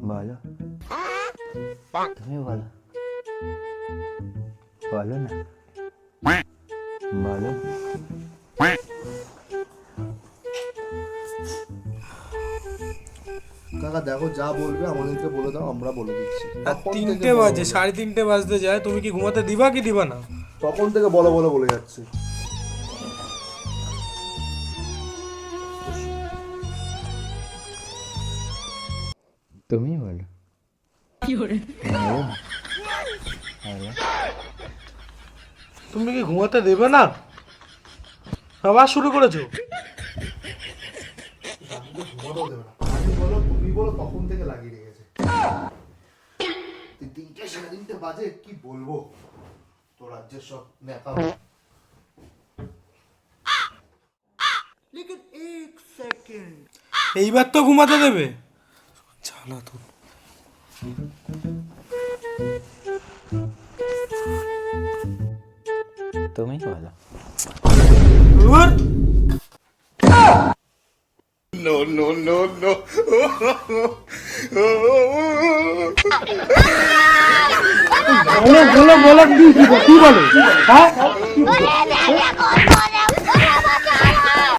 বলো, তুমি বলো, বলো না, বলো। কাকা দেখো, যা বলবে আমাদেরকে বলে দাও, আমরা বলে দিচ্ছি। আর 3টে বাজে, 3:30 বাজতে যায়, তুমি কি ঘুমাতে দিবা কি দিবা না? তখন থেকে বলো বলো বলে যাচ্ছে। তুমি বলো, বলো না, বলো। তুমি কি ঘুমাতে দেবে না? আবার শুরু করেছো? ঘুমাতেও দেবে না। আমি বলো তুমি বলো, তখন থেকে লাগিয়ে রেখেছে। 3টে 3:30 বাজে, কি বলবো তো রাজ্যের সব নেতা। এইবার তো ঘুমাতে দেবে। জানা তো। তুমি বলো। ধুর! বলো বলো বলো, কি বলো? হ্যাঁ?